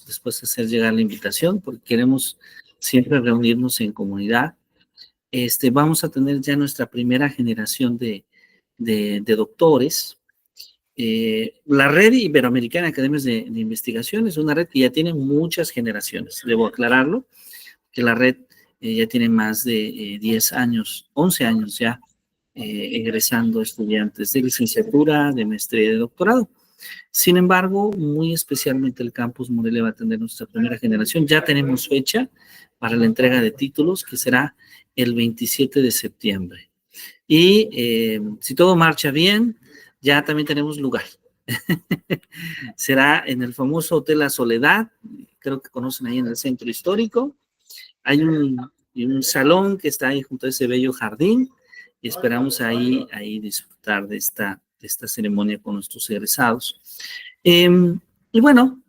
podemos después hacer llegar la invitación, porque queremos siempre reunirnos en comunidad. Vamos a tener ya nuestra primera generación de doctores. La Red Iberoamericana de Academias de Investigación es una red que ya tiene muchas generaciones, debo aclararlo, que la red ya tiene más de 10 años, 11 años ya, egresando estudiantes de licenciatura, de maestría y de doctorado. Sin embargo, muy especialmente el campus Morelia va a tener nuestra primera generación. Ya tenemos fecha para la entrega de títulos, que será el 27 de septiembre. Y si todo marcha bien, ya también tenemos lugar. Será en el famoso Hotel La Soledad, creo que conocen ahí en el centro histórico. Hay un salón que está ahí junto a ese bello jardín y esperamos ahí disfrutar de esta ceremonia con nuestros egresados. Y bueno,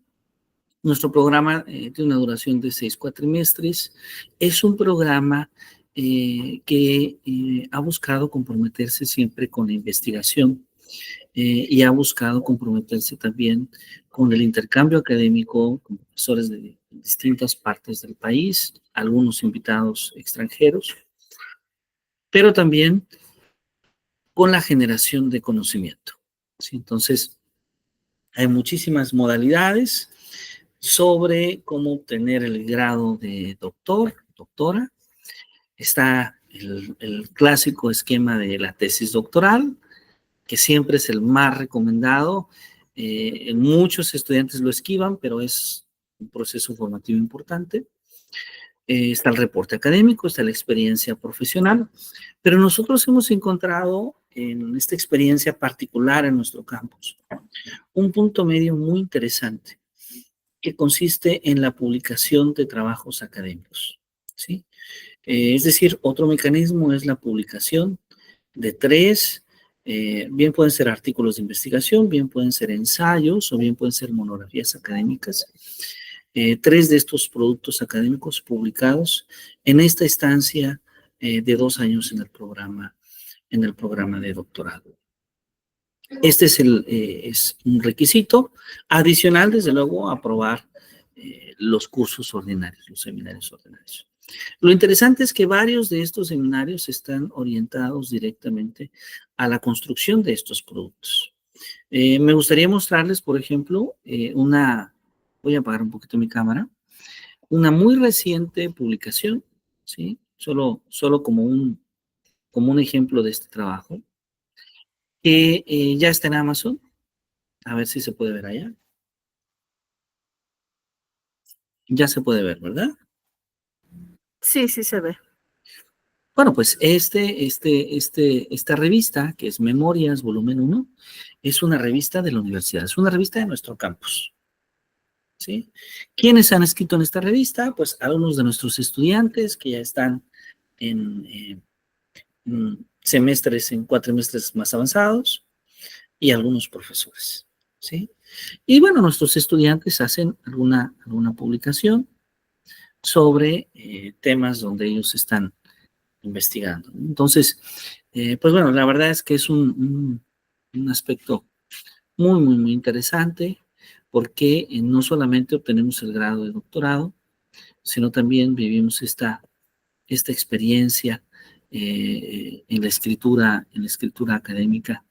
nuestro programa tiene una duración de 6 cuatrimestres. Es un programa que ha buscado comprometerse siempre con la investigación y ha buscado comprometerse también con el intercambio académico con profesores de distintas partes del país, algunos invitados extranjeros, pero también con la generación de conocimiento. ¿Sí? Entonces, hay muchísimas modalidades sobre cómo obtener el grado de doctor, doctora. Está el clásico esquema de la tesis doctoral, que siempre es el más recomendado. Muchos estudiantes lo esquivan, pero es un proceso formativo importante. Está el reporte académico, está la experiencia profesional, pero nosotros hemos encontrado en esta experiencia particular en nuestro campus un punto medio muy interesante que consiste en la publicación de trabajos académicos, ¿sí? Es decir, otro mecanismo es la publicación de 3, bien pueden ser artículos de investigación, bien pueden ser ensayos o bien pueden ser monografías académicas. 3 de estos productos académicos publicados en esta estancia de 2 años en el programa de doctorado. Este es un requisito adicional, desde luego, a aprobar los cursos ordinarios, los seminarios ordinarios. Lo interesante es que varios de estos seminarios están orientados directamente a la construcción de estos productos. Me gustaría mostrarles, por ejemplo, voy a apagar un poquito mi cámara, una muy reciente publicación, ¿sí? Solo como un ejemplo de este trabajo, que ya está en Amazon. A ver si se puede ver allá. Ya se puede ver, ¿verdad? Sí, sí se ve. Bueno, pues esta revista, que es Memorias, volumen 1, es una revista de la universidad, es una revista de nuestro campus, ¿sí? ¿Quiénes han escrito en esta revista? Pues algunos de nuestros estudiantes que ya están en semestres, en cuatrimestres más avanzados, y algunos profesores, ¿sí? Y bueno, nuestros estudiantes hacen alguna publicación sobre temas donde ellos están investigando. Entonces, pues bueno, la verdad es que es un aspecto muy, muy, muy interesante, porque no solamente obtenemos el grado de doctorado, sino también vivimos esta experiencia en la escritura académica,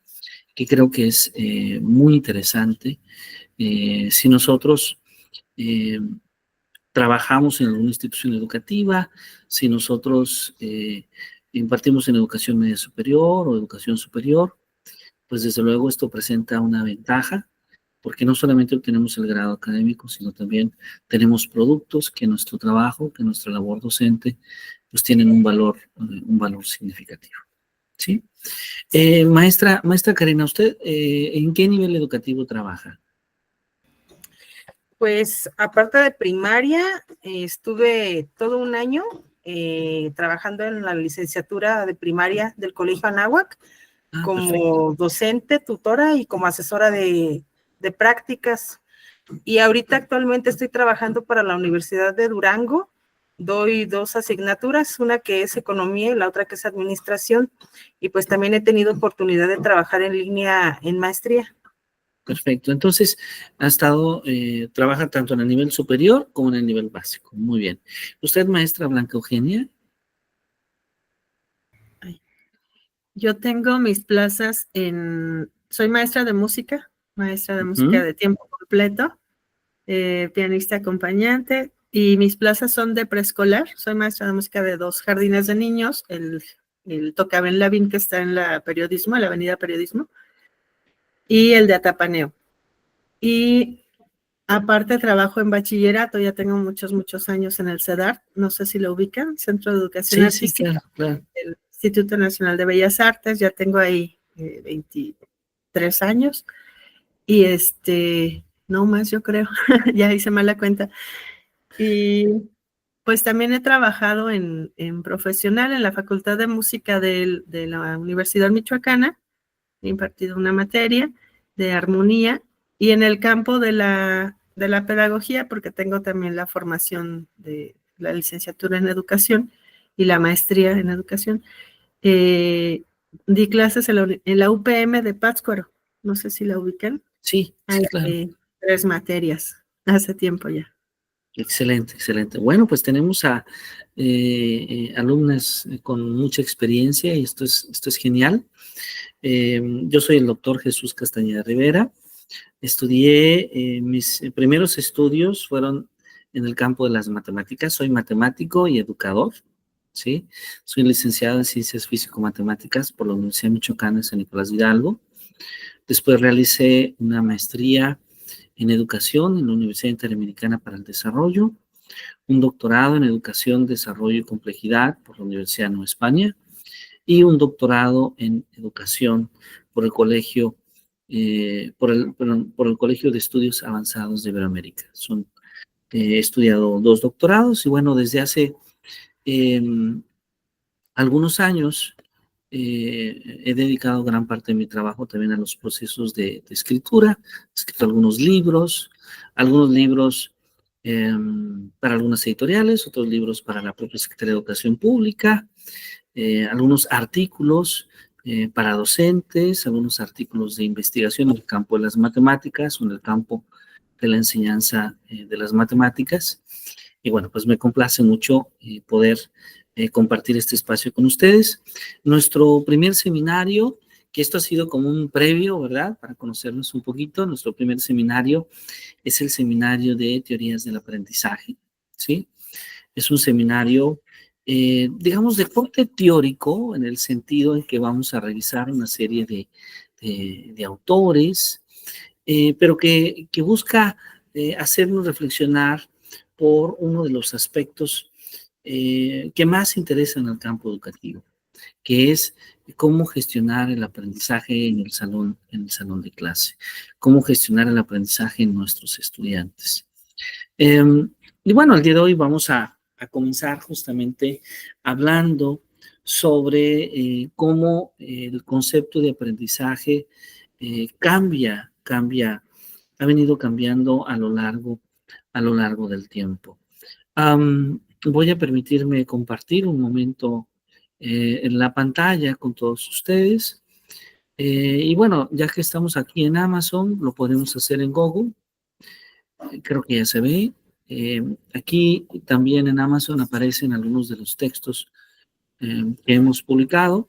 que creo que es muy interesante. Si nosotros trabajamos en alguna institución educativa, si nosotros impartimos en educación media superior o educación superior, pues desde luego esto presenta una ventaja, porque no solamente obtenemos el grado académico, sino también tenemos productos que nuestro trabajo, que nuestra labor docente, pues tienen un valor significativo. ¿Sí? Maestra Karina, ¿usted en qué nivel educativo trabaja? Pues aparte de primaria, estuve todo un año trabajando en la licenciatura de primaria del Colegio Anáhuac como perfecto. Docente, tutora y como asesora de prácticas. Y ahorita actualmente estoy trabajando para la Universidad de Durango. Doy 2 asignaturas, una que es economía y la otra que es administración. Y pues también he tenido oportunidad de trabajar en línea en maestría. Perfecto. Entonces, trabaja tanto en el nivel superior como en el nivel básico. Muy bien. ¿Usted, maestra Blanca Eugenia? Yo tengo mis plazas soy maestra de música de tiempo completo, pianista acompañante, y mis plazas son de preescolar. Soy maestra de música de 2 jardines de niños, el Tocaben Lavín, que está en la avenida Periodismo, y el de Atapaneo. Y aparte trabajo en bachillerato, ya tengo muchos años en el CEDART, no sé si lo ubican, Centro de Educación Artística, claro. el Instituto Nacional de Bellas Artes, ya tengo ahí 23 años, y no más yo creo, ya hice mal la cuenta. Y pues también he trabajado en profesional en la Facultad de Música de la Universidad Michoacana, he impartido una materia de armonía, y en el campo de la pedagogía, porque tengo también la formación de la licenciatura en educación y la maestría en educación. Di clases en la UPM de Pátzcuaro, no sé si la ubican. Sí, claro. 3 materias, hace tiempo ya. Excelente, excelente. Bueno, pues tenemos a alumnas con mucha experiencia y esto es genial. Yo soy el doctor Jesús Castañeda Rivera. Estudié, mis primeros estudios fueron en el campo de las matemáticas. Soy matemático y educador, ¿sí? Soy licenciado en Ciencias Físico-Matemáticas por la Universidad Michoacana de San Nicolás de Hidalgo. Después realicé una maestría en educación en la Universidad Interamericana para el Desarrollo, un doctorado en educación, desarrollo y complejidad por la Universidad de Nueva España y un doctorado en educación por el Colegio por el Colegio de Estudios Avanzados de Iberoamérica. He estudiado 2 doctorados y bueno, desde hace algunos años he dedicado gran parte de mi trabajo también a los procesos de escritura. He escrito algunos libros para algunas editoriales, otros libros para la propia Secretaría de Educación Pública, algunos artículos para docentes, algunos artículos de investigación en el campo de las matemáticas o en el campo de la enseñanza de las matemáticas. Y bueno, pues me complace mucho poder compartir este espacio con ustedes. Nuestro primer seminario, que esto ha sido como un previo, ¿verdad? Para conocernos un poquito, nuestro primer seminario es el seminario de teorías del aprendizaje, ¿sí? Es un seminario, digamos, de corte teórico, en el sentido en que vamos a revisar una serie de autores, pero que busca hacernos reflexionar por uno de los aspectos que más interesan al campo educativo, que es cómo gestionar el aprendizaje en el salón de clase, cómo gestionar el aprendizaje en nuestros estudiantes. Y bueno, el día de hoy vamos a comenzar justamente hablando sobre cómo el concepto de aprendizaje ha venido cambiando a lo largo del tiempo. Voy a permitirme compartir un momento en la pantalla con todos ustedes. Y bueno, ya que estamos aquí en Amazon, lo podemos hacer en Google. Creo que ya se ve. Aquí también en Amazon aparecen algunos de los textos que hemos publicado.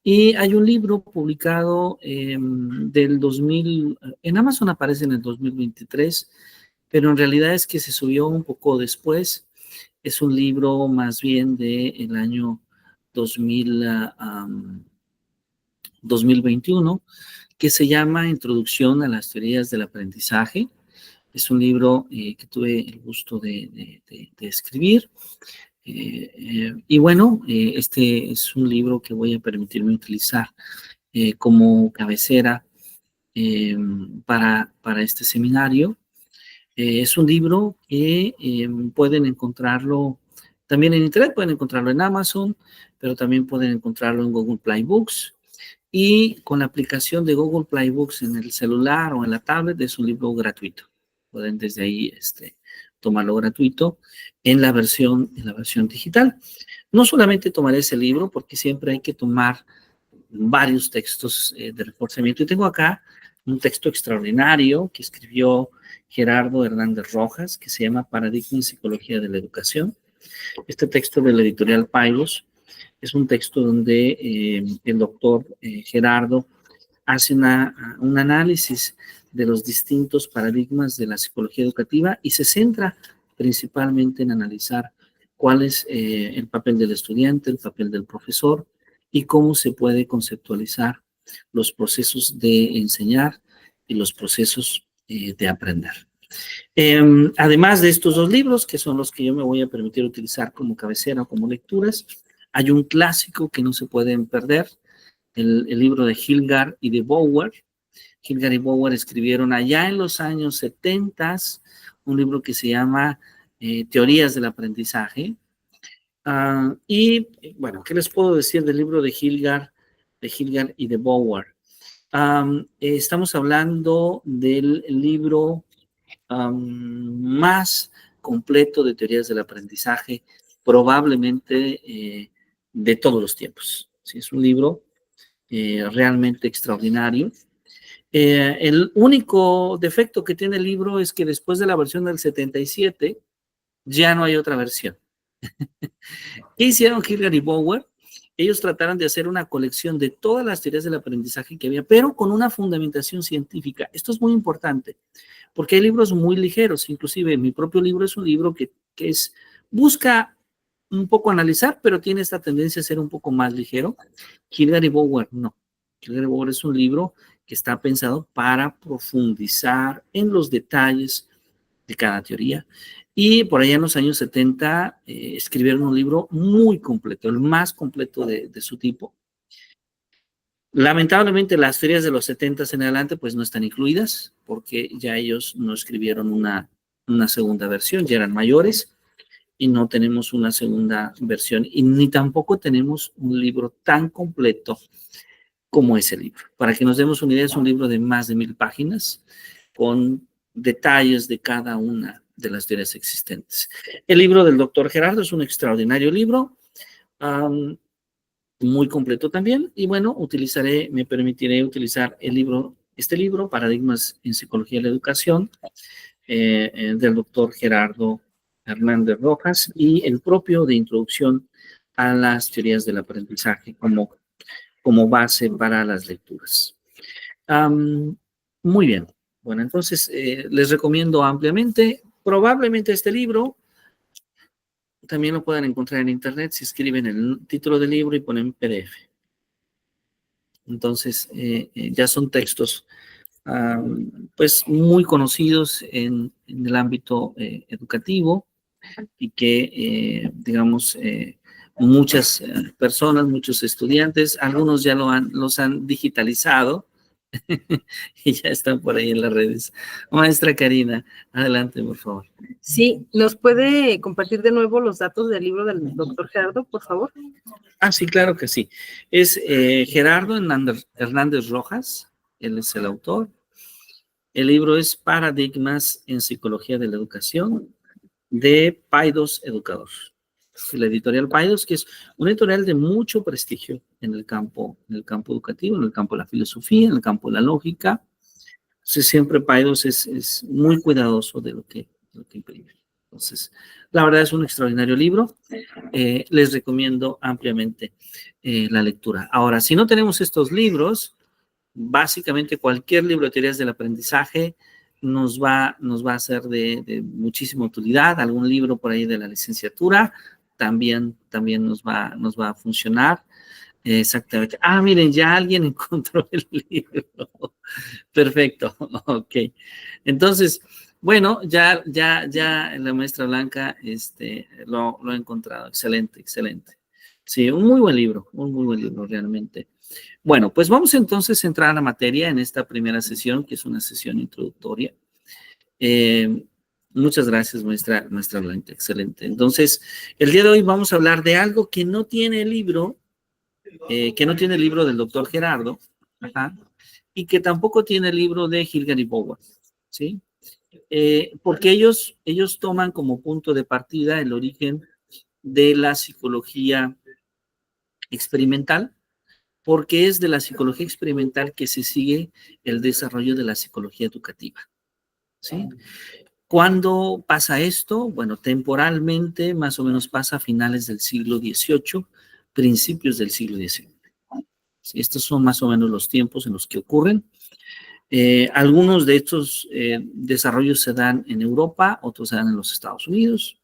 Y hay un libro publicado del 2000, en Amazon aparece en el 2023, pero en realidad es que se subió un poco después. Es un libro más bien del año 2021, que se llama Introducción a las teorías del aprendizaje. Es un libro que tuve el gusto de escribir. Y bueno, este es un libro que voy a permitirme utilizar como cabecera para este seminario. Es un libro que pueden encontrarlo también en Internet, pueden encontrarlo en Amazon, pero también pueden encontrarlo en Google Play Books. Y con la aplicación de Google Play Books en el celular o en la tablet es un libro gratuito. Pueden desde ahí tomarlo gratuito en la versión digital. No solamente tomar ese libro, porque siempre hay que tomar varios textos de reforzamiento. Y tengo acá un texto extraordinario que escribió Gerardo Hernández Rojas, que se llama Paradigma en Psicología de la Educación. Este texto de la editorial Paidós es un texto donde el doctor Gerardo hace un análisis de los distintos paradigmas de la psicología educativa y se centra principalmente en analizar cuál es el papel del estudiante, el papel del profesor y cómo se puede conceptualizar los procesos de enseñar y los procesos de aprender. Además de estos dos libros, que son los que yo me voy a permitir utilizar como cabecera o como lecturas, hay un clásico que no se pueden perder, el libro de Hilgard y de Bower. Hilgard y Bower escribieron allá en los años 70 un libro que se llama Teorías del Aprendizaje. Y bueno, ¿qué les puedo decir del libro de Hilgard y de Bower? Estamos hablando del libro más completo de teorías del aprendizaje, probablemente de todos los tiempos. ¿Sí? Es un libro realmente extraordinario. El único defecto que tiene el libro es que después de la versión del 77 ya no hay otra versión. ¿Qué hicieron Hilgard y Bower? Ellos trataron de hacer una colección de todas las teorías del aprendizaje que había, pero con una fundamentación científica. Esto es muy importante, porque hay libros muy ligeros, inclusive mi propio libro es un libro que busca un poco analizar, pero tiene esta tendencia a ser un poco más ligero. Hilgard y Bower no. Hilgard y Bower es un libro que está pensado para profundizar en los detalles de cada teoría. Y por allá en los años 70 escribieron un libro muy completo, el más completo de su tipo. Lamentablemente las teorías de los 70 en adelante pues no están incluidas porque ya ellos no escribieron una segunda versión, ya eran mayores y no tenemos una segunda versión y ni tampoco tenemos un libro tan completo como ese libro. Para que nos demos una idea, es un libro de más de 1000 páginas con detalles de cada una de las teorías existentes. El libro del doctor Gerardo es un extraordinario libro, muy completo también, y bueno, me permitiré utilizar este libro, Paradigmas en Psicología de la Educación, del doctor Gerardo Hernández Rojas, y el propio de Introducción a las Teorías del Aprendizaje como base para las lecturas. Muy bien. Bueno, entonces les recomiendo ampliamente, probablemente este libro, también lo puedan encontrar en internet si escriben el título del libro y ponen PDF. Entonces, ya son textos pues muy conocidos en el ámbito educativo y que, digamos, muchas personas, muchos estudiantes, algunos ya los han digitalizado y ya están por ahí en las redes. Maestra Karina, adelante, por favor. Sí, ¿nos puede compartir de nuevo los datos del libro del doctor Gerardo, por favor? Sí, claro que sí. Es Gerardo Hernández Rojas, él es el autor. El libro es Paradigmas en Psicología de la Educación, de Paidós Educador. La editorial Paidós, que es una editorial de mucho prestigio en el campo educativo, en el campo de la filosofía, en el campo de la lógica. Entonces, siempre Paidós es muy cuidadoso de lo que imprime. Entonces, la verdad es un extraordinario libro. Les recomiendo ampliamente la lectura. Ahora, si no tenemos estos libros, básicamente cualquier libro de teorías del aprendizaje nos va a ser de muchísima utilidad. Algún libro por ahí de la licenciatura también nos va a funcionar. Exactamente. Miren, ya alguien encontró el libro. Perfecto. Ok. Entonces, bueno, ya la maestra Blanca lo ha encontrado. Excelente. Sí, un muy buen libro realmente. Bueno, pues vamos entonces a entrar a la materia en esta primera sesión, que es una sesión introductoria. Muchas gracias, maestra Blanca, excelente. Entonces, el día de hoy vamos a hablar de algo que no tiene el libro, del doctor Gerardo, y que tampoco tiene el libro de Hilgard y Bower, ¿sí? Porque ellos toman como punto de partida el origen de la psicología experimental, porque es de la psicología experimental que se sigue el desarrollo de la psicología educativa, ¿sí? ¿Cuándo pasa esto? Bueno, temporalmente más o menos pasa a finales del siglo XVIII, principios del siglo XIX. ¿Sí? Estos son más o menos los tiempos en los que ocurren. Algunos de estos desarrollos se dan en Europa, otros se dan en los Estados Unidos.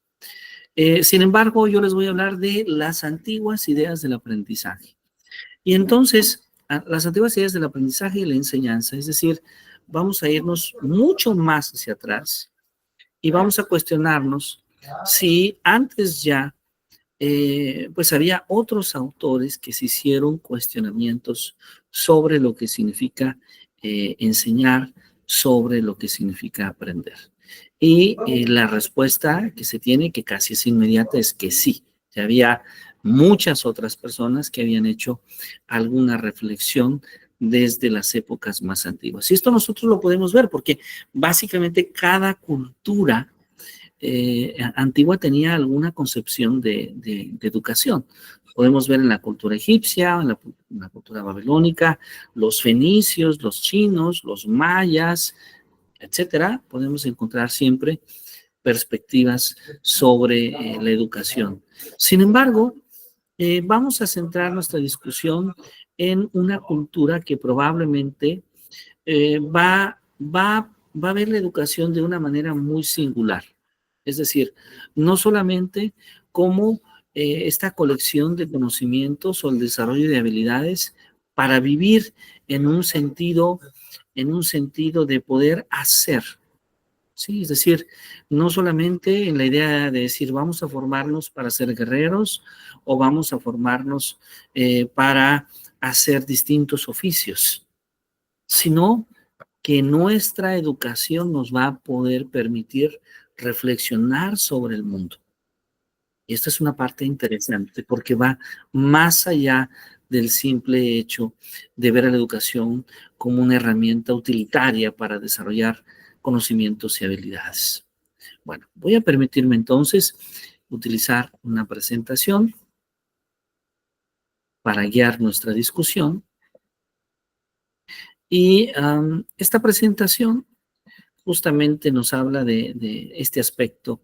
Sin embargo, yo les voy a hablar de las antiguas ideas del aprendizaje. Y entonces, las antiguas ideas del aprendizaje y la enseñanza, es decir, vamos a irnos mucho más hacia atrás y vamos a cuestionarnos si antes ya, pues había otros autores que se hicieron cuestionamientos sobre lo que significa enseñar, sobre lo que significa aprender. Y la respuesta que se tiene, que casi es inmediata, es que sí, ya había muchas otras personas que habían hecho alguna reflexión desde las épocas más antiguas. Y esto nosotros lo podemos ver porque básicamente cada cultura antigua tenía alguna concepción de educación. Podemos ver en la cultura egipcia, en la cultura babilónica, los fenicios, los chinos, los mayas, etcétera. Podemos encontrar siempre perspectivas sobre la educación. Sin embargo, vamos a centrar nuestra discusión en una cultura que probablemente va a ver la educación de una manera muy singular. Es decir, no solamente como esta colección de conocimientos o el desarrollo de habilidades para vivir en un sentido de poder hacer. Sí, es decir, no solamente en la idea de decir vamos a formarnos para ser guerreros o vamos a formarnos para hacer distintos oficios, sino que nuestra educación nos va a poder permitir reflexionar sobre el mundo. Y esta es una parte interesante porque va más allá del simple hecho de ver a la educación como una herramienta utilitaria para desarrollar conocimientos y habilidades. Bueno, voy a permitirme entonces utilizar una presentación para guiar nuestra discusión. Y esta presentación justamente nos habla de este aspecto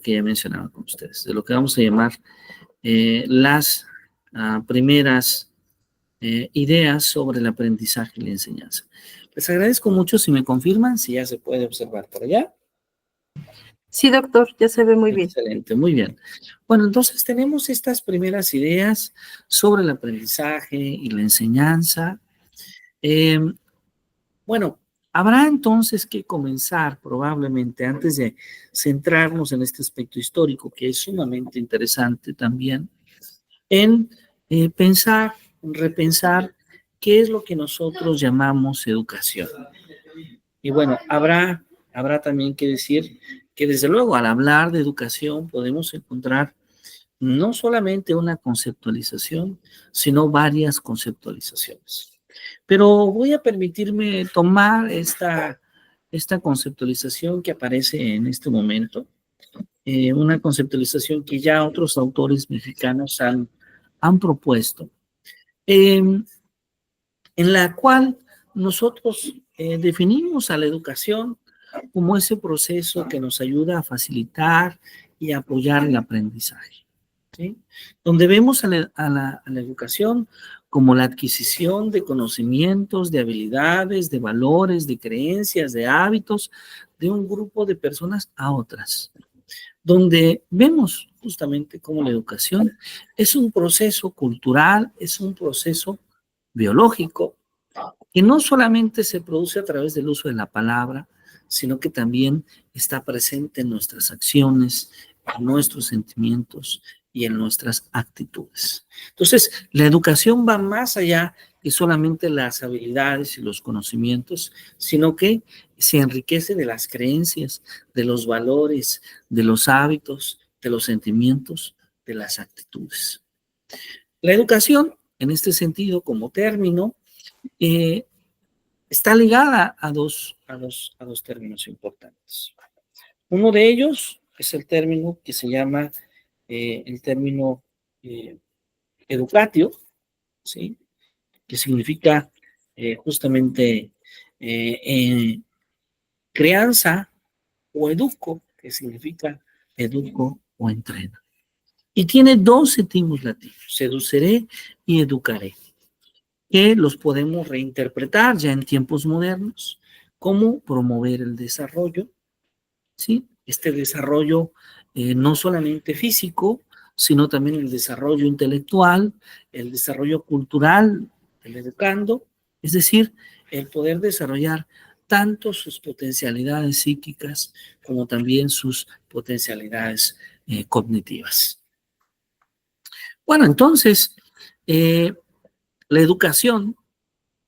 que ya mencionaba con ustedes, de lo que vamos a llamar las primeras ideas sobre el aprendizaje y la enseñanza. Les agradezco mucho si me confirman, si ya se puede observar por allá. Sí, doctor, ya se ve muy bien. Excelente, muy bien. Bueno, entonces tenemos estas primeras ideas sobre el aprendizaje y la enseñanza. Bueno, habrá entonces que comenzar probablemente antes de centrarnos en este aspecto histórico, que es sumamente interesante también, en pensar, en repensar qué es lo que nosotros llamamos educación. Y bueno, habrá también que decir que desde luego al hablar de educación podemos encontrar no solamente una conceptualización, sino varias conceptualizaciones. Pero voy a permitirme tomar esta conceptualización que aparece en este momento, una conceptualización que ya otros autores mexicanos han propuesto, en la cual nosotros definimos a la educación como ese proceso que nos ayuda a facilitar y apoyar el aprendizaje. ¿Sí? Donde vemos a la educación como la adquisición de conocimientos, de habilidades, de valores, de creencias, de hábitos de un grupo de personas a otras. Donde vemos justamente cómo la educación es un proceso cultural, es un proceso biológico, que no solamente se produce a través del uso de la palabra, sino que también está presente en nuestras acciones, en nuestros sentimientos y en nuestras actitudes. Entonces, la educación va más allá de solamente las habilidades y los conocimientos, sino que se enriquece de las creencias, de los valores, de los hábitos, de los sentimientos, de las actitudes. La educación, en este sentido, como término, está ligada a dos términos importantes. Uno de ellos es el término que se llama el término educatio, ¿sí? Que significa justamente crianza o educo, que significa educo o entreno. Y tiene dos tipos latinos, seduceré y educaré, que los podemos reinterpretar ya en tiempos modernos como promover el desarrollo, ¿sí? Este desarrollo no solamente físico, sino también el desarrollo intelectual, el desarrollo cultural del educando, es decir, el poder desarrollar tanto sus potencialidades psíquicas como también sus potencialidades cognitivas. Bueno, entonces, eh, la educación,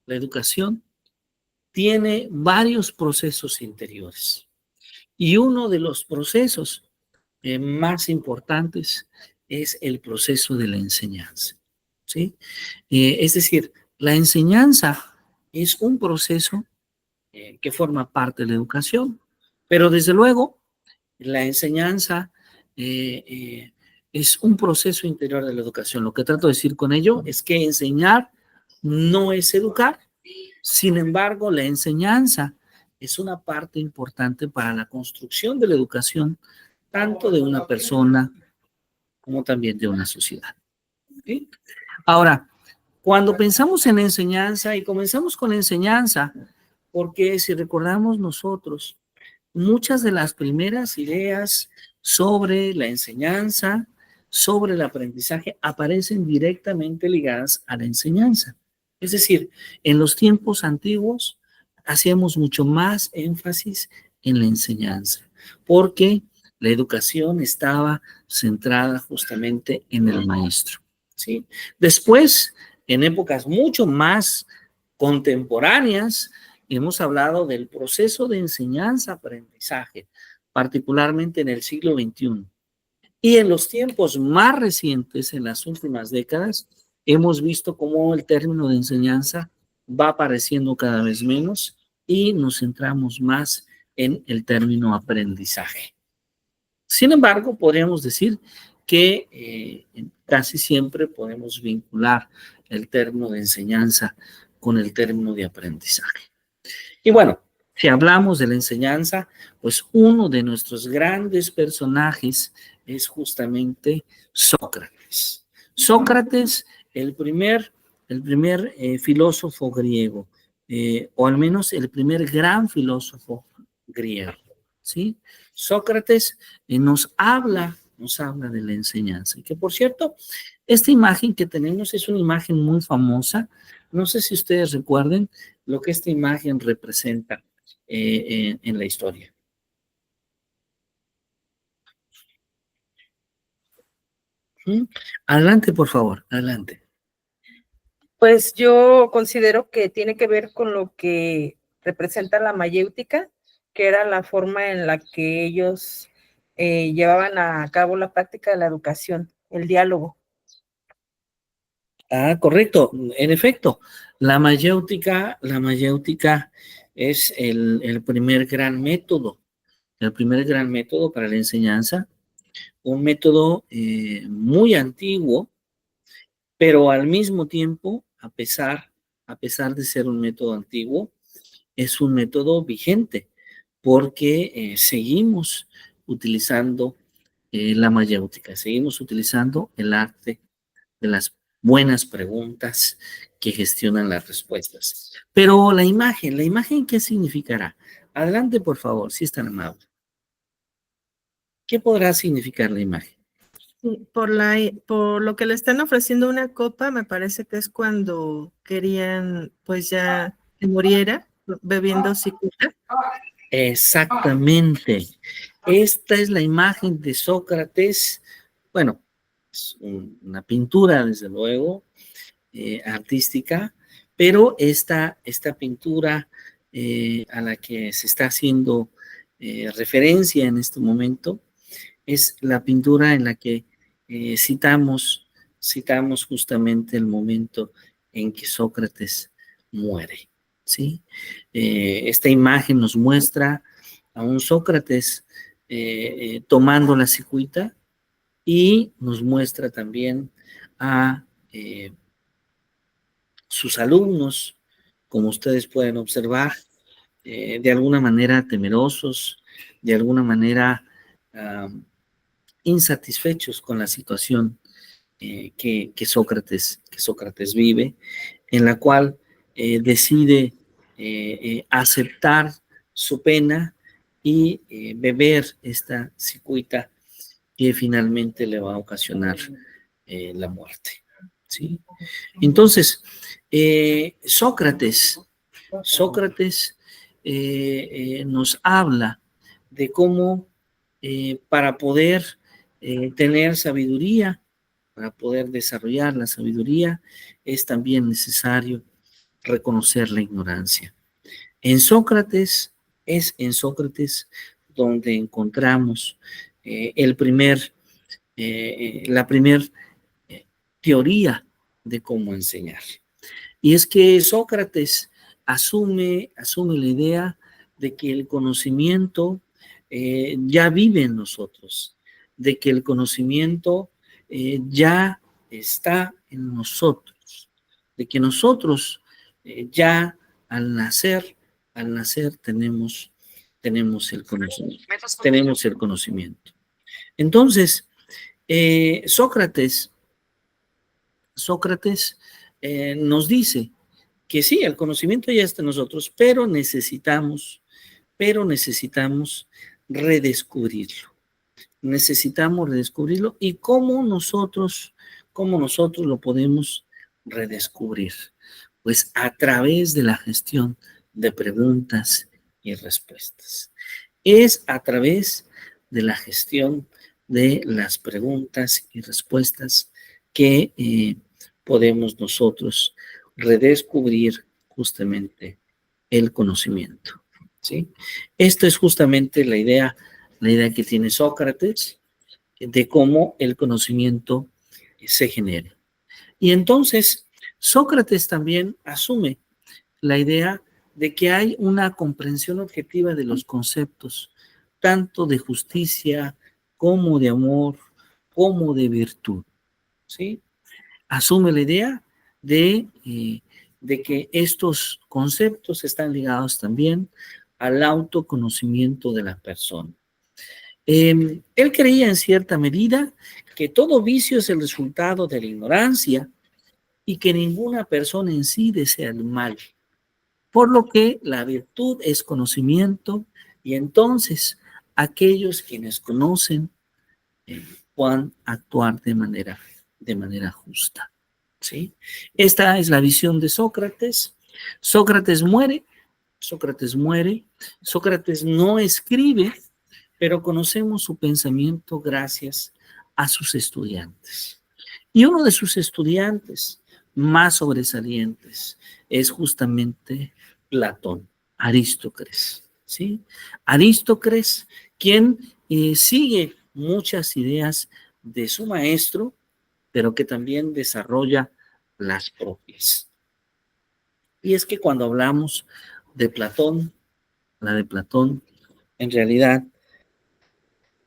la educación tiene varios procesos interiores y uno de los procesos más importantes es el proceso de la enseñanza, ¿sí? Es decir, la enseñanza es un proceso que forma parte de la educación, pero desde luego la enseñanza es un proceso interior de la educación. Lo que trato de decir con ello es que enseñar no es educar. Sin embargo, la enseñanza es una parte importante para la construcción de la educación, tanto de una persona como también de una sociedad. ¿Sí? Ahora, cuando pensamos en enseñanza y comenzamos con la enseñanza, porque si recordamos nosotros, muchas de las primeras ideas sobre la enseñanza, sobre el aprendizaje, aparecen directamente ligadas a la enseñanza. Es decir, en los tiempos antiguos hacíamos mucho más énfasis en la enseñanza, porque la educación estaba centrada justamente en el maestro, ¿sí? Después, en épocas mucho más contemporáneas, hemos hablado del proceso de enseñanza-aprendizaje, particularmente en el siglo XXI. Y en los tiempos más recientes, en las últimas décadas, hemos visto cómo el término de enseñanza va apareciendo cada vez menos y nos centramos más en el término aprendizaje. Sin embargo, podríamos decir que casi siempre podemos vincular el término de enseñanza con el término de aprendizaje. Y bueno, si hablamos de la enseñanza, pues uno de nuestros grandes personajes es justamente Sócrates. Sócrates, el primer filósofo griego, o al menos el primer gran filósofo griego, ¿sí? Sócrates nos habla de la enseñanza. Y que, por cierto, esta imagen que tenemos es una imagen muy famosa. No sé si ustedes recuerden lo que esta imagen representa en la historia. ¿Mm? Adelante, por favor, adelante. Pues yo considero que tiene que ver con lo que representa la mayéutica, que era la forma en la que ellos llevaban a cabo la práctica de la educación, el diálogo. Ah, correcto. En efecto, la mayéutica es el primer gran método, para la enseñanza, un método muy antiguo, pero al mismo tiempo, a pesar de ser un método antiguo, es un método vigente, porque seguimos utilizando la mayéutica, seguimos utilizando el arte de las buenas preguntas que gestionan las respuestas. Pero la imagen, ¿qué significará? Adelante, por favor, si es tan amable. ¿Qué podrá significar la imagen? Por lo que le están ofreciendo una copa, me parece que es cuando querían, pues ya que muriera bebiendo cicuta. Exactamente. Esta es la imagen de Sócrates. Bueno, es una pintura, desde luego, artística, pero esta pintura a la que se está haciendo referencia en este momento es la pintura en la que citamos justamente el momento en que Sócrates muere, ¿sí? Esta imagen nos muestra a un Sócrates tomando la cicuita y nos muestra también a sus alumnos, como ustedes pueden observar, de alguna manera temerosos, de alguna manera insatisfechos con la situación que Sócrates vive, en la cual decide aceptar su pena y beber esta cicuta que finalmente le va a ocasionar la muerte. ¿Sí? Entonces, Sócrates nos habla de cómo para poder tener sabiduría, para poder desarrollar la sabiduría, es también necesario reconocer la ignorancia. Es en Sócrates donde encontramos la primer teoría de cómo enseñar. Y es que Sócrates asume la idea de que el conocimiento ya vive en nosotros, de que el conocimiento ya está en nosotros, de que nosotros ya al nacer tenemos el conocimiento. Entonces, Sócrates nos dice que sí, el conocimiento ya está en nosotros, pero necesitamos redescubrirlo. Necesitamos redescubrirlo. ¿Y cómo nosotros lo podemos redescubrir? Pues a través de la gestión de preguntas y respuestas. Es a través de la gestión de las preguntas y respuestas que podemos nosotros redescubrir justamente el conocimiento. ¿Sí? Esta es justamente la idea que tiene Sócrates de cómo el conocimiento se genera. Y entonces, Sócrates también asume la idea de que hay una comprensión objetiva de los conceptos, tanto de justicia como de amor, como de virtud. ¿Sí? Asume la idea de que estos conceptos están ligados también al autoconocimiento de la persona. Él creía en cierta medida que todo vicio es el resultado de la ignorancia y que ninguna persona en sí desea el mal, por lo que la virtud es conocimiento y entonces aquellos quienes conocen puedan actuar de manera justa. ¿Sí? Esta es la visión de Sócrates. Sócrates muere, Sócrates no escribe, pero conocemos su pensamiento gracias a sus estudiantes. Y uno de sus estudiantes más sobresalientes es justamente Platón, Aristócrates, ¿sí? Aristócrates, quien sigue muchas ideas de su maestro, pero que también desarrolla las propias. Y es que cuando hablamos de Platón, en realidad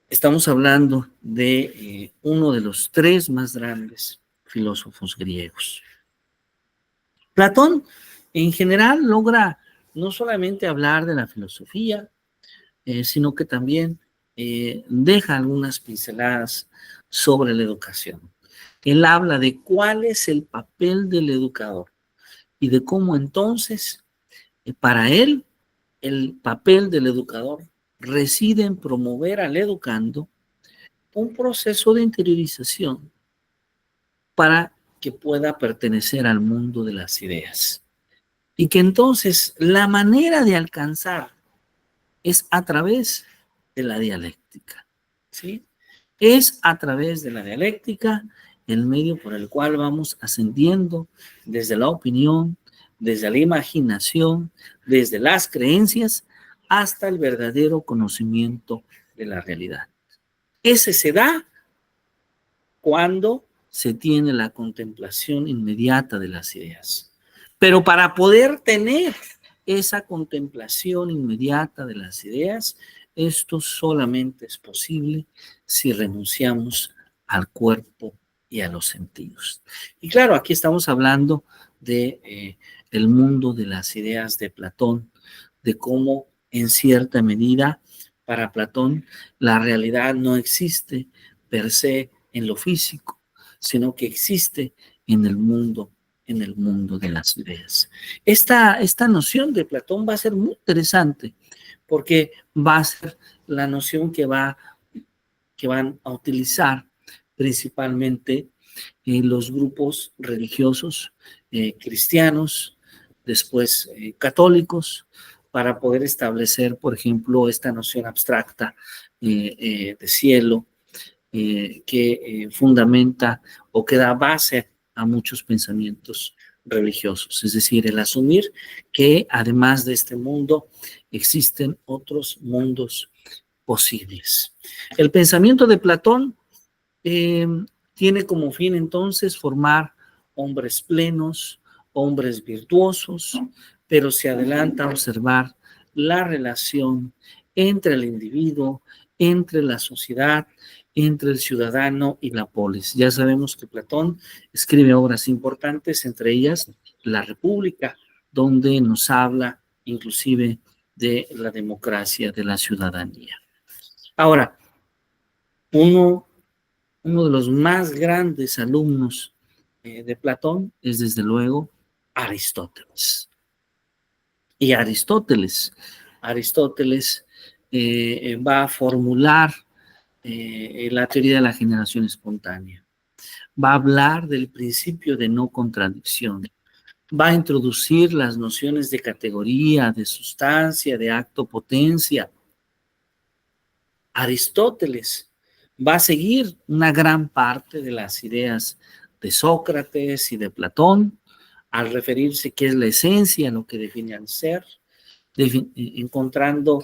estamos hablando de uno de los tres más grandes filósofos griegos. Platón, en general, logra no solamente hablar de la filosofía, sino que también deja algunas pinceladas sobre la educación. Él habla de cuál es el papel del educador y de cómo entonces, para él, el papel del educador reside en promover al educando un proceso de interiorización para que pueda pertenecer al mundo de las ideas. Y que entonces la manera de alcanzar es a través de la dialéctica, ¿sí? Es a través de la dialéctica el medio por el cual vamos ascendiendo desde la opinión, desde la imaginación, desde las creencias, hasta el verdadero conocimiento de la realidad. Ese se da cuando se tiene la contemplación inmediata de las ideas. Pero para poder tener esa contemplación inmediata de las ideas, esto solamente es posible si renunciamos al cuerpo y a los sentidos. Y claro, aquí estamos hablando de el mundo de las ideas de Platón, de cómo en cierta medida para Platón la realidad no existe per se en lo físico, sino que existe en el mundo de las ideas. Esta noción de Platón va a ser muy interesante porque va a ser la noción que van a utilizar principalmente los grupos religiosos cristianos, después católicos, para poder establecer, por ejemplo, esta noción abstracta de cielo que fundamenta o que da base a muchos pensamientos religiosos, es decir, el asumir que además de este mundo existen otros mundos posibles. El pensamiento de Platón eh, tiene como fin entonces formar hombres plenos, hombres virtuosos, pero se adelanta a observar la relación entre el individuo, entre la sociedad, entre el ciudadano y la polis. Ya sabemos que Platón escribe obras importantes, entre ellas La República, donde nos habla inclusive de la democracia, de la ciudadanía. Ahora, uno de los más grandes alumnos de Platón es desde luego Aristóteles. Y Aristóteles va a formular la teoría de la generación espontánea. Va a hablar del principio de no contradicción. Va a introducir las nociones de categoría, de sustancia, de acto, potencia. Aristóteles va a seguir una gran parte de las ideas de Sócrates y de Platón al referirse qué es la esencia, lo que define al ser, encontrando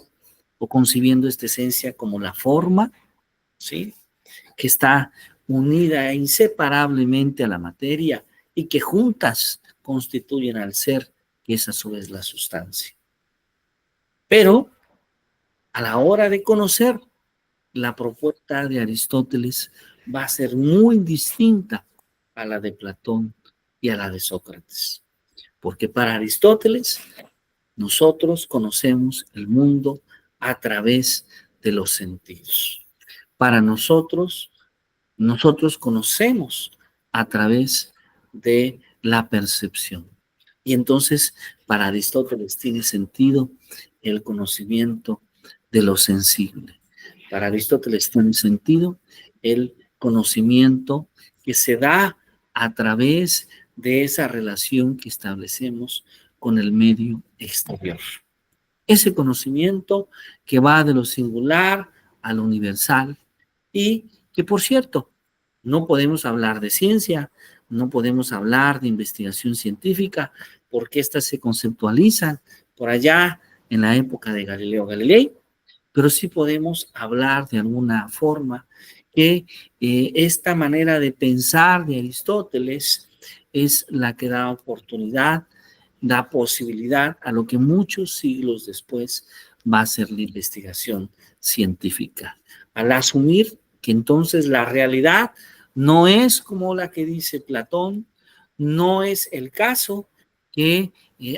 o concibiendo esta esencia como la forma, ¿sí? Que está unida inseparablemente a la materia y que juntas constituyen al ser, que es a su vez la sustancia. Pero a la hora de conocer la propuesta de Aristóteles va a ser muy distinta a la de Platón y a la de Sócrates. Porque para Aristóteles, nosotros conocemos el mundo a través de los sentidos. Para nosotros conocemos a través de la percepción. Y entonces, para Aristóteles tiene sentido el conocimiento de lo sensible. Para Aristóteles tiene sentido el conocimiento que se da a través de esa relación que establecemos con el medio exterior. Ese conocimiento que va de lo singular a lo universal y que, por cierto, no podemos hablar de ciencia, no podemos hablar de investigación científica, porque éstas se conceptualizan por allá en la época de Galileo Galilei, pero sí podemos hablar de alguna forma que esta manera de pensar de Aristóteles es la que da oportunidad, da posibilidad a lo que muchos siglos después va a ser la investigación científica. Al asumir que entonces la realidad no es como la que dice Platón, no es el caso que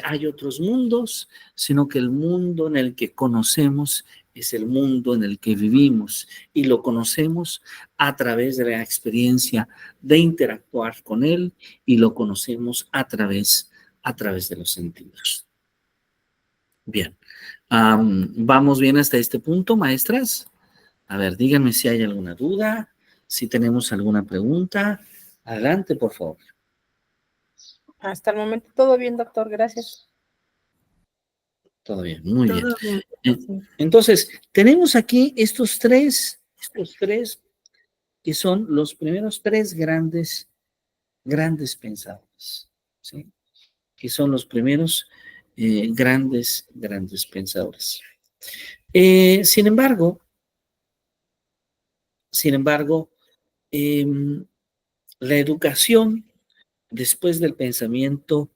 hay otros mundos, sino que el mundo en el que conocemos es el mundo en el que vivimos y lo conocemos a través de la experiencia de interactuar con él y lo conocemos a través de los sentidos. Bien, ¿vamos bien hasta este punto, maestras? A ver, díganme si hay alguna duda, si tenemos alguna pregunta. Adelante, por favor. Hasta el momento todo bien, doctor, gracias. Todo bien, muy bien. Todo bien. Entonces, tenemos aquí estos tres que son los primeros tres grandes pensadores, ¿sí? Que son los primeros grandes pensadores. Sin embargo, la educación después del pensamiento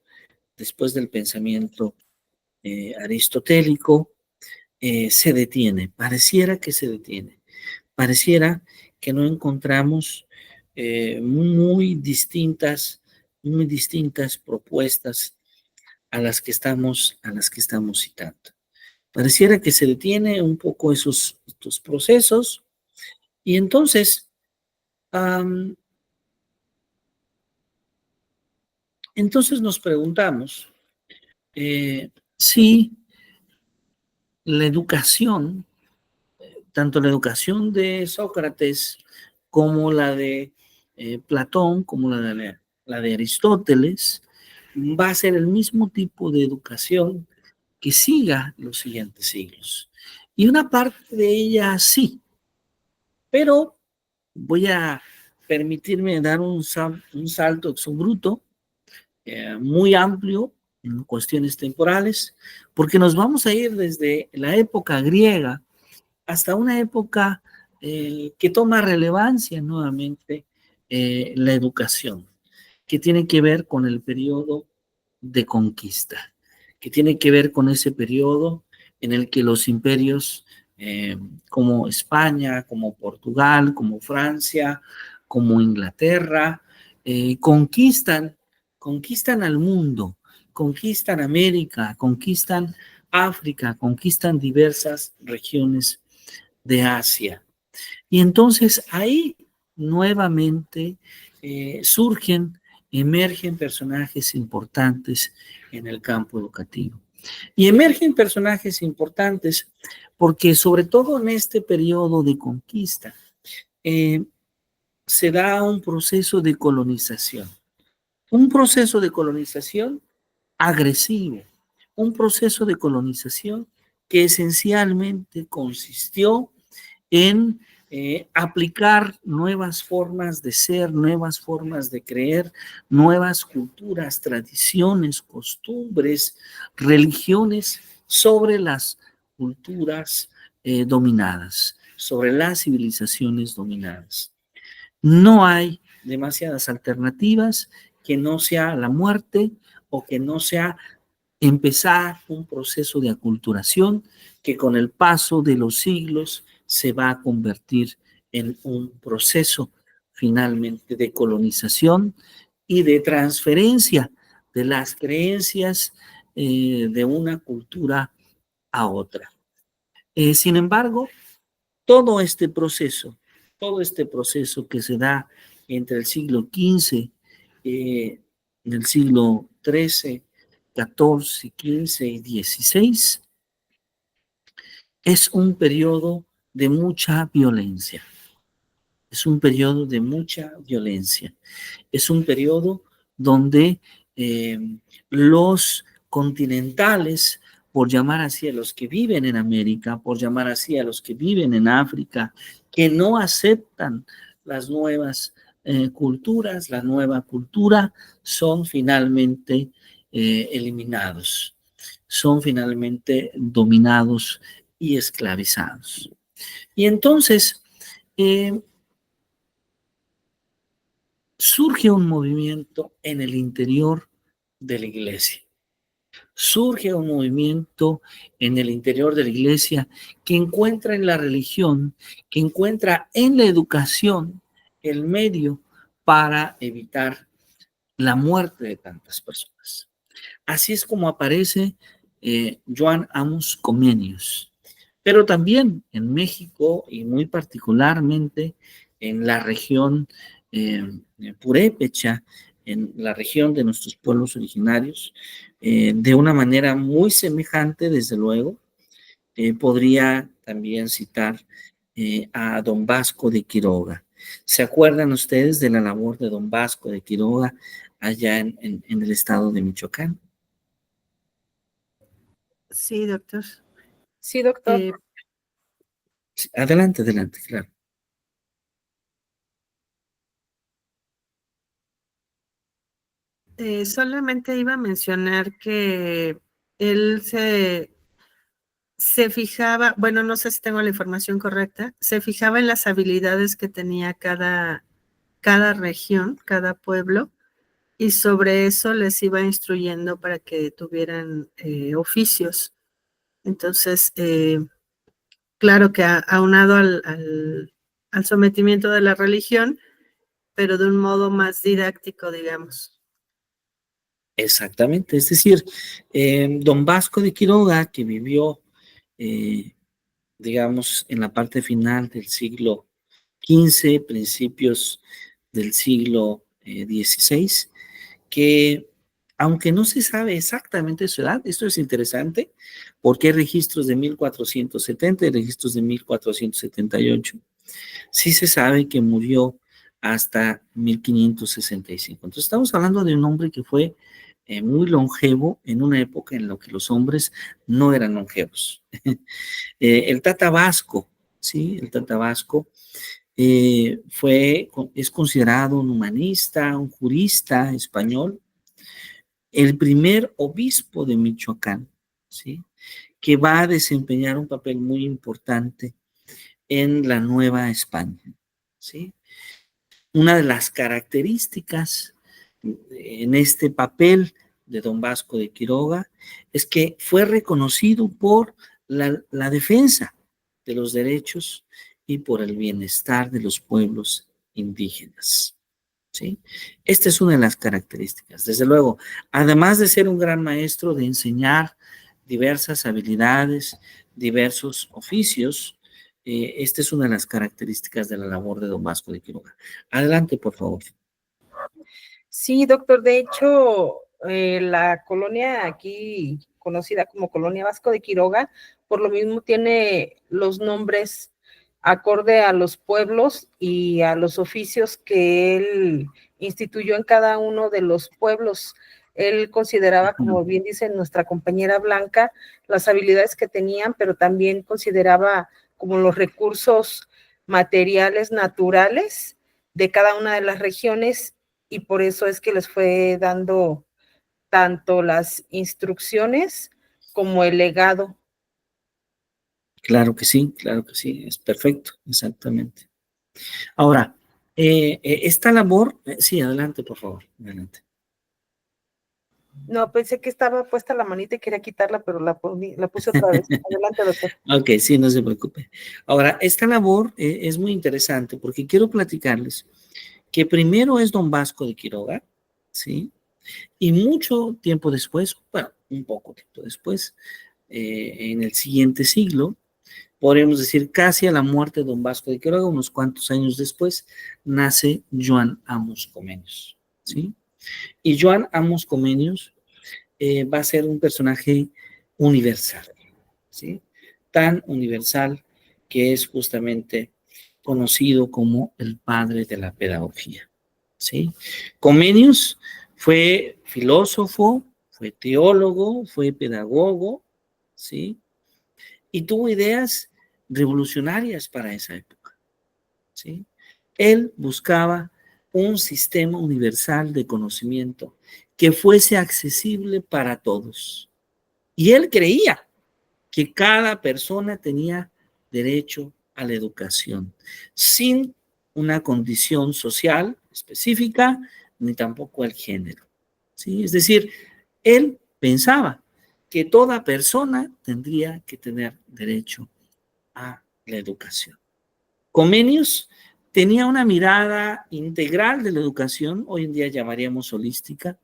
aristotélico se detiene, pareciera que se detiene, pareciera que no encontramos muy distintas muy distintas propuestas a las que estamos citando. Pareciera que se detiene un poco estos procesos y entonces, entonces nos preguntamos si la educación, tanto la educación de Sócrates como la de Platón, como la de Aristóteles, va a ser el mismo tipo de educación que siga los siguientes siglos. Y una parte de ella sí, pero voy a permitirme dar un salto exobruto muy amplio en cuestiones temporales, porque nos vamos a ir desde la época griega hasta una época que toma relevancia nuevamente la educación, que tiene que ver con el periodo de conquista, que tiene que ver con ese periodo en el que los imperios como España, como Portugal, como Francia, como Inglaterra, conquistan al mundo, conquistan América, conquistan África, conquistan diversas regiones de Asia. Y entonces ahí nuevamente emergen personajes importantes en el campo educativo. Y emergen personajes importantes porque sobre todo en este periodo de conquista se da un proceso de colonización agresivo, un proceso de colonización que esencialmente consistió en aplicar nuevas formas de ser, nuevas formas de creer, nuevas culturas, tradiciones, costumbres, religiones sobre las culturas dominadas, sobre las civilizaciones dominadas. No hay demasiadas alternativas que no sea la muerte o que no sea empezar un proceso de aculturación que con el paso de los siglos se va a convertir en un proceso finalmente de colonización y de transferencia de las creencias de una cultura a otra. Sin embargo, todo todo este proceso que se da entre el siglo XV y el siglo XIII, XIV, XV y XVI, es un periodo de mucha violencia. Es un periodo de mucha violencia. Es un periodo donde los continentales, por llamar así a los que viven en América, por llamar así a los que viven en África, que no aceptan las nuevas culturas, la nueva cultura, son finalmente eliminados, son finalmente dominados y esclavizados. Y entonces surge un movimiento en el interior de la iglesia. Surge un movimiento en el interior de la iglesia que encuentra en la religión, que encuentra en la educación el medio para evitar la muerte de tantas personas. Así es como aparece Joan Amos Comenius, pero también en México y muy particularmente en la región purépecha, en la región de nuestros pueblos originarios, de una manera muy semejante, desde luego. Podría también citar a don Vasco de Quiroga. ¿Se acuerdan ustedes de la labor de don Vasco de Quiroga allá en el estado de Michoacán? Sí, doctor. Sí, doctor. Adelante, adelante, claro. Solamente iba a mencionar que él se fijaba, bueno, no sé si tengo la información correcta, se fijaba en las habilidades que tenía cada región, cada pueblo, y sobre eso les iba instruyendo para que tuvieran oficios. Entonces, claro que aunado al sometimiento de la religión, pero de un modo más didáctico, digamos. Exactamente, es decir, don Vasco de Quiroga, que vivió, digamos, en la parte final del siglo XV, principios del siglo XVI, que aunque no se sabe exactamente su edad, esto es interesante, porque hay registros de 1470 y registros de 1478, sí se sabe que murió hasta 1565. Entonces estamos hablando de un hombre que fue muy longevo en una época en la que los hombres no eran longevos. El Tata Vasco, ¿sí? El Tata Vasco es considerado un humanista, un jurista español, el primer obispo de Michoacán, ¿sí? Que va a desempeñar un papel muy importante en la Nueva España, ¿sí? Una de las características en este papel de don Vasco de Quiroga es que fue reconocido por la defensa de los derechos y por el bienestar de los pueblos indígenas. ¿Sí? Esta es una de las características. Desde luego, además de ser un gran maestro, de enseñar diversas habilidades, diversos oficios, esta es una de las características de la labor de don Vasco de Quiroga. Adelante, por favor. Sí, doctor, de hecho, la colonia aquí conocida como Colonia Vasco de Quiroga, por lo mismo tiene los nombres acorde a los pueblos y a los oficios que él instituyó en cada uno de los pueblos. Él consideraba, como bien dice nuestra compañera Blanca, las habilidades que tenían, pero también consideraba como los recursos materiales naturales de cada una de las regiones, y por eso es que les fue dando tanto las instrucciones como el legado. Claro que sí, es perfecto, exactamente. Ahora, esta labor, sí, adelante, por favor, adelante. No, pensé que estaba puesta la manita y quería quitarla, pero la puse otra vez. Adelante, doctor. Ok, sí, no se preocupe. Ahora, esta labor es muy interesante porque quiero platicarles que primero es don Vasco de Quiroga, ¿sí? Y mucho tiempo después, bueno, un poco tiempo después, en el siguiente siglo, podríamos decir casi a la muerte de don Vasco de Quiroga, unos cuantos años después, nace Joan Amos Comenius, ¿sí? Y Joan Amos Comenius va a ser un personaje universal, ¿sí? Tan universal que es justamente conocido como el padre de la pedagogía, ¿sí? Comenius fue filósofo, fue teólogo, fue pedagogo, ¿sí? Y tuvo ideas revolucionarias para esa época, ¿sí? Él buscaba un sistema universal de conocimiento que fuese accesible para todos. Y él creía que cada persona tenía derecho a la educación, sin una condición social específica, ni tampoco el género, ¿sí? Es decir, él pensaba que toda persona tendría que tener derecho a la educación. Comenius tenía una mirada integral de la educación, hoy en día llamaríamos holística,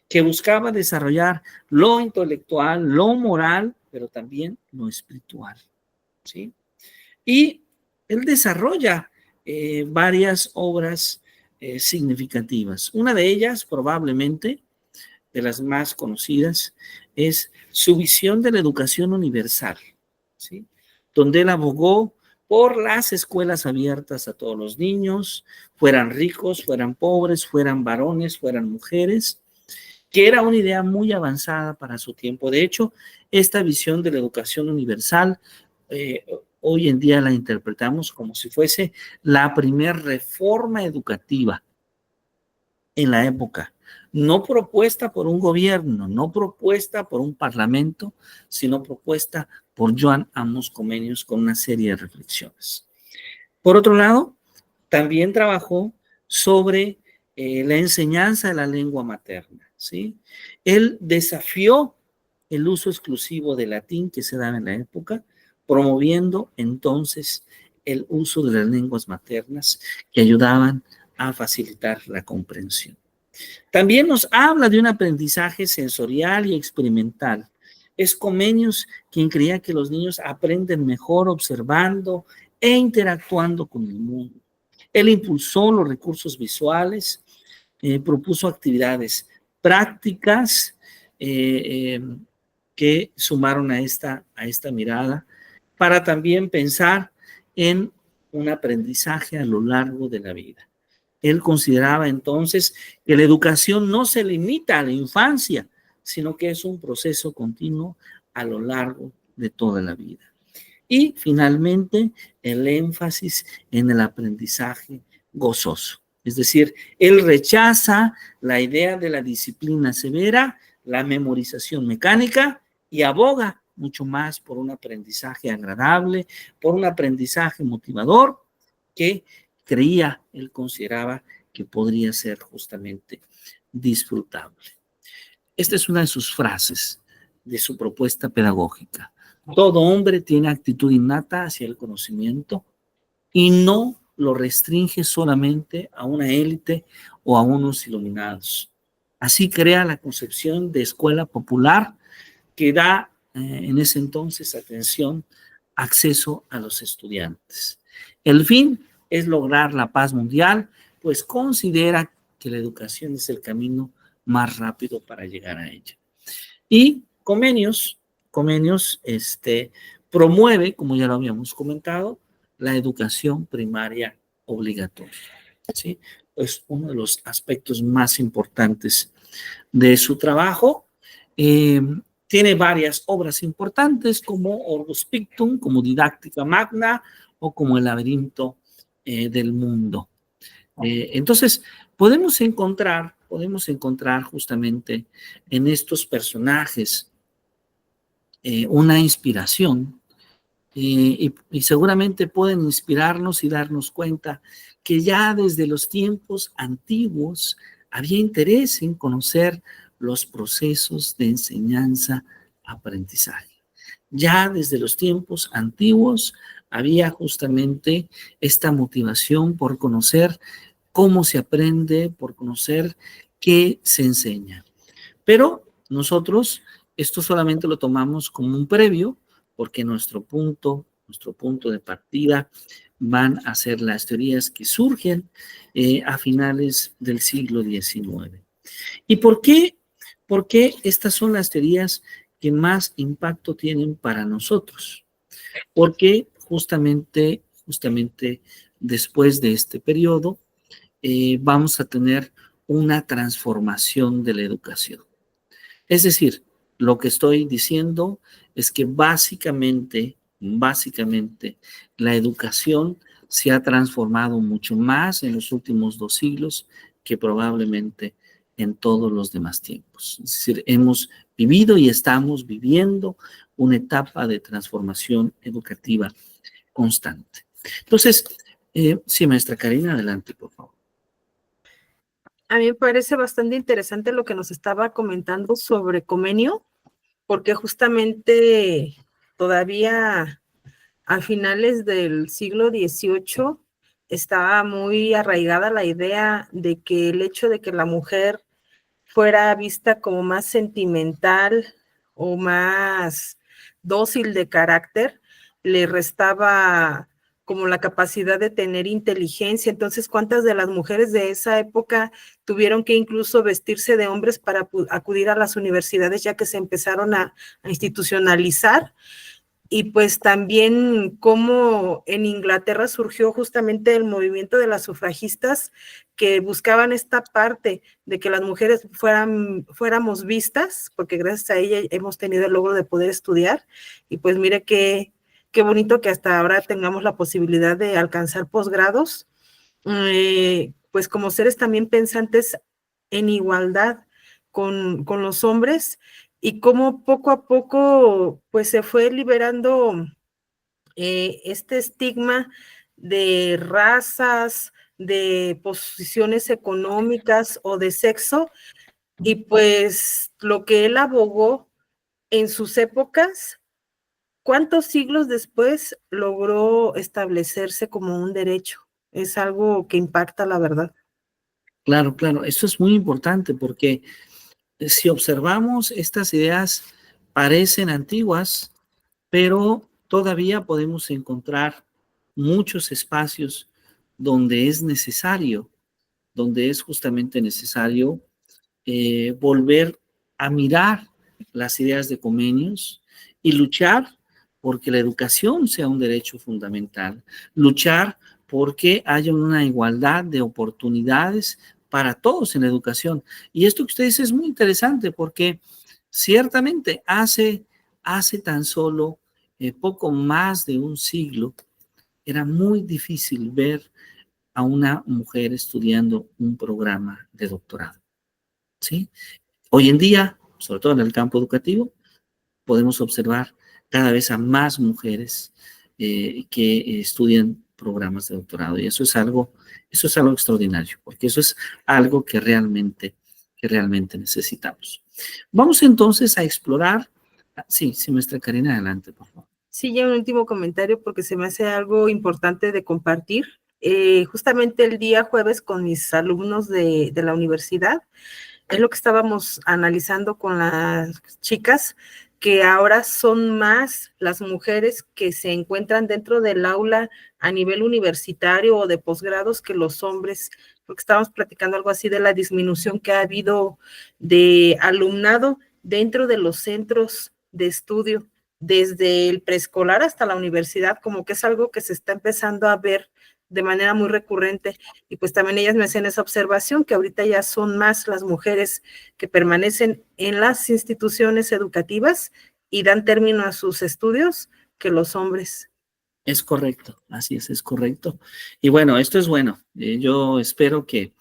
que buscaba desarrollar lo intelectual, lo moral, pero también lo espiritual, ¿sí? Y él desarrolla varias obras significativas. Una de ellas, probablemente, de las más conocidas, es su visión de la educación universal, ¿sí? Donde él abogó por las escuelas abiertas a todos los niños, fueran ricos, fueran pobres, fueran varones, fueran mujeres, que era una idea muy avanzada para su tiempo. De hecho, esta visión de la educación universal, hoy en día la interpretamos como si fuese la primera reforma educativa en la época, no propuesta por un gobierno, no propuesta por un parlamento, sino propuesta por Joan Amos Comenius con una serie de reflexiones. Por otro lado, también trabajó sobre la enseñanza de la lengua materna, ¿sí? Él desafió el uso exclusivo del latín que se daba en la época, promoviendo entonces el uso de las lenguas maternas que ayudaban a facilitar la comprensión. También nos habla de un aprendizaje sensorial y experimental. Es Comenius quien creía que los niños aprenden mejor observando e interactuando con el mundo. Él impulsó los recursos visuales, propuso actividades prácticas que sumaron a esta mirada para también pensar en un aprendizaje a lo largo de la vida. Él consideraba entonces que la educación no se limita a la infancia, sino que es un proceso continuo a lo largo de toda la vida. Y finalmente, el énfasis en el aprendizaje gozoso. Es decir, él rechaza la idea de la disciplina severa, la memorización mecánica y aboga mucho más por un aprendizaje agradable, por un aprendizaje motivador que él consideraba que podría ser justamente disfrutable. Esta es una de sus frases de su propuesta pedagógica. Todo hombre tiene actitud innata hacia el conocimiento y no lo restringe solamente a una élite o a unos iluminados. Así crea la concepción de escuela popular que da en ese entonces acceso a los estudiantes. El fin es lograr la paz mundial, pues considera que la educación es el camino más rápido para llegar a ella. Y Comenius promueve, como ya lo habíamos comentado, la educación primaria obligatoria. ¿Sí? Es uno de los aspectos más importantes de su trabajo. Tiene varias obras importantes como Orbis Pictum, como Didáctica Magna o como El laberinto del mundo. Entonces, podemos encontrar justamente en estos personajes una inspiración y seguramente pueden inspirarnos y darnos cuenta que ya desde los tiempos antiguos había interés en conocer los procesos de enseñanza-aprendizaje. Ya desde los tiempos antiguos había justamente esta motivación por conocer cómo se aprende, por conocer qué se enseña. Pero nosotros esto solamente lo tomamos como un previo, porque nuestro punto de partida van a ser las teorías que surgen a finales del siglo XIX. ¿Y por qué? Porque estas son las teorías que más impacto tienen para nosotros. Porque justamente después de este periodo vamos a tener una transformación de la educación. Es decir, lo que estoy diciendo es que básicamente, la educación se ha transformado mucho más en los últimos 2 siglos que probablemente en todos los demás tiempos. Es decir, hemos vivido y estamos viviendo una etapa de transformación educativa constante. Entonces, sí, maestra Karina, adelante, por favor. A mí me parece bastante interesante lo que nos estaba comentando sobre Comenio, porque justamente todavía a finales del siglo XVIII estaba muy arraigada la idea de que el hecho de que la mujer fuera vista como más sentimental o más dócil de carácter, le restaba como la capacidad de tener inteligencia. Entonces, ¿cuántas de las mujeres de esa época tuvieron que incluso vestirse de hombres para acudir a las universidades, ya que se empezaron a institucionalizar? Y pues también cómo en Inglaterra surgió justamente el movimiento de las sufragistas que buscaban esta parte de que las mujeres fuéramos vistas, porque gracias a ella hemos tenido el logro de poder estudiar. Y pues mire qué bonito que hasta ahora tengamos la posibilidad de alcanzar posgrados, pues como seres también pensantes en igualdad con los hombres, y cómo poco a poco pues se fue liberando este estigma de razas, de posiciones económicas o de sexo, y pues lo que él abogó en sus épocas, ¿cuántos siglos después logró establecerse como un derecho? Es algo que impacta, la verdad. Claro, claro, esto es muy importante porque si observamos estas ideas parecen antiguas, pero todavía podemos encontrar muchos espacios donde es necesario, donde es justamente necesario volver a mirar las ideas de Comenius y luchar porque la educación sea un derecho fundamental, luchar porque haya una igualdad de oportunidades para todos en la educación. Y esto que usted dice es muy interesante porque ciertamente hace tan solo poco más de un siglo era muy difícil ver a una mujer estudiando un programa de doctorado, ¿sí? Hoy en día, sobre todo en el campo educativo, podemos observar cada vez a más mujeres que estudian programas de doctorado y eso es algo extraordinario, porque eso es algo que realmente necesitamos. Vamos entonces a explorar. Sí, sí, maestra Karina, adelante, por favor. Sí, ya un último comentario porque se me hace algo importante de compartir. Justamente el día jueves con mis alumnos de la universidad, es lo que estábamos analizando con las chicas, que ahora son más las mujeres que se encuentran dentro del aula a nivel universitario o de posgrados que los hombres, porque estábamos platicando algo así de la disminución que ha habido de alumnado dentro de los centros de estudio, desde el preescolar hasta la universidad, como que es algo que se está empezando a ver de manera muy recurrente. Y pues también ellas me hacían esa observación, que ahorita ya son más las mujeres que permanecen en las instituciones educativas y dan término a sus estudios que los hombres. Es correcto, así es correcto. Y bueno, esto es bueno. Yo espero que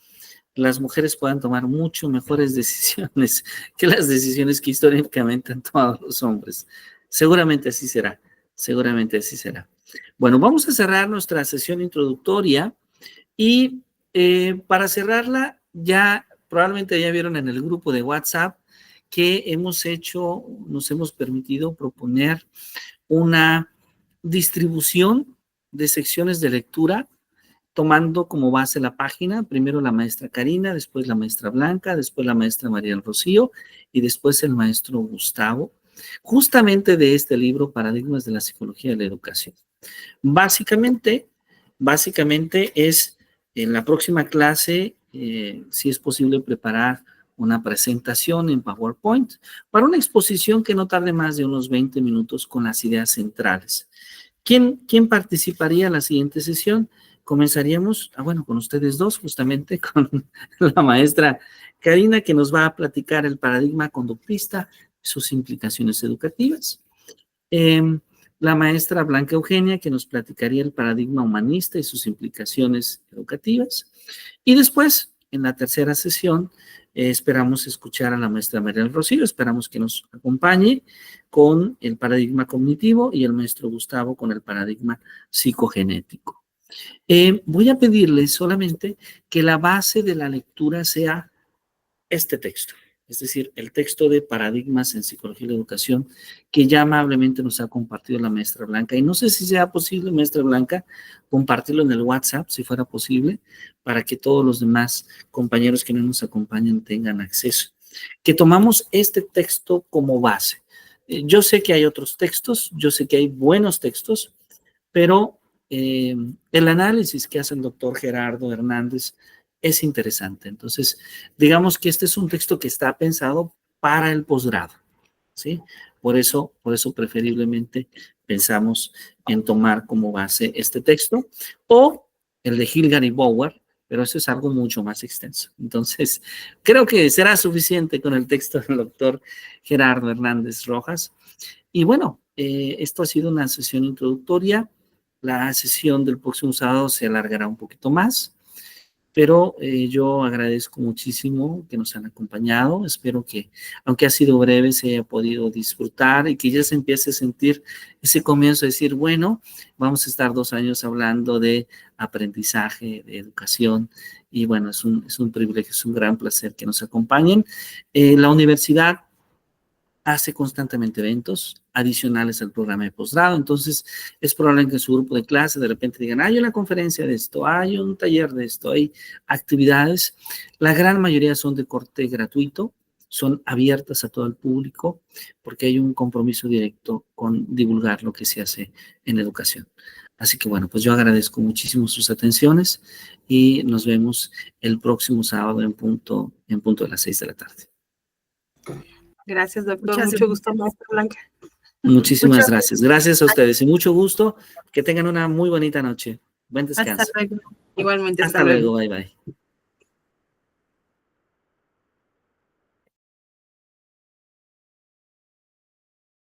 las mujeres puedan tomar mucho mejores decisiones que las decisiones que históricamente han tomado los hombres. Seguramente así será, seguramente así será. Bueno, vamos a cerrar nuestra sesión introductoria y para cerrarla, ya probablemente ya vieron en el grupo de WhatsApp que nos hemos permitido proponer una distribución de secciones de lectura tomando como base la página, primero la maestra Karina, después la maestra Blanca, después la maestra María del Rocío y después el maestro Gustavo, justamente de este libro, Paradigmas de la Psicología de la Educación. Básicamente, básicamente es en la próxima clase, si es posible preparar una presentación en PowerPoint para una exposición que no tarde más de unos 20 minutos con las ideas centrales. ¿Quién participaría en la siguiente sesión? Comenzaríamos, bueno, con ustedes dos, justamente con la maestra Karina, que nos va a platicar el paradigma conductista y sus implicaciones educativas. La maestra Blanca Eugenia, que nos platicaría el paradigma humanista y sus implicaciones educativas. Y después, en la tercera sesión, esperamos escuchar a la maestra María del Rocío, esperamos que nos acompañe con el paradigma cognitivo y el maestro Gustavo con el paradigma psicogenético. Voy a pedirles solamente que la base de la lectura sea este texto, es decir, el texto de Paradigmas en Psicología y la Educación, que ya amablemente nos ha compartido la maestra Blanca. Y no sé si sea posible, maestra Blanca, compartirlo en el WhatsApp, si fuera posible, para que todos los demás compañeros que no nos acompañan tengan acceso. Que tomamos este texto como base. Yo sé que hay otros textos, yo sé que hay buenos textos, pero el análisis que hace el doctor Gerardo Hernández es interesante. Entonces, digamos que este es un texto que está pensado para el posgrado, ¿sí? Por eso preferiblemente pensamos en tomar como base este texto o el de Hilgard y Bauer, pero eso es algo mucho más extenso. Entonces, creo que será suficiente con el texto del doctor Gerardo Hernández Rojas. Y bueno, esto ha sido una sesión introductoria. La sesión del próximo sábado se alargará un poquito más, pero yo agradezco muchísimo que nos han acompañado. Espero que, aunque ha sido breve, se haya podido disfrutar y que ya se empiece a sentir ese comienzo de decir, bueno, vamos a estar 2 años hablando de aprendizaje, de educación, y bueno, es un privilegio, es un gran placer que nos acompañen. La universidad hace constantemente eventos adicionales al programa de posgrado, entonces es probable que en su grupo de clase de repente digan, hay una conferencia de esto, hay un taller de esto, hay actividades. La gran mayoría son de corte gratuito, son abiertas a todo el público, porque hay un compromiso directo con divulgar lo que se hace en educación. Así que bueno, pues yo agradezco muchísimo sus atenciones y nos vemos el próximo sábado en punto de las 6 de la tarde. Gracias, doctor. Mucho gusto, maestra Blanca. Muchísimas gracias. Gracias a ustedes y mucho gusto. Que tengan una muy bonita noche. Buen descanso. Hasta luego. Igualmente, hasta luego. Bye, bye.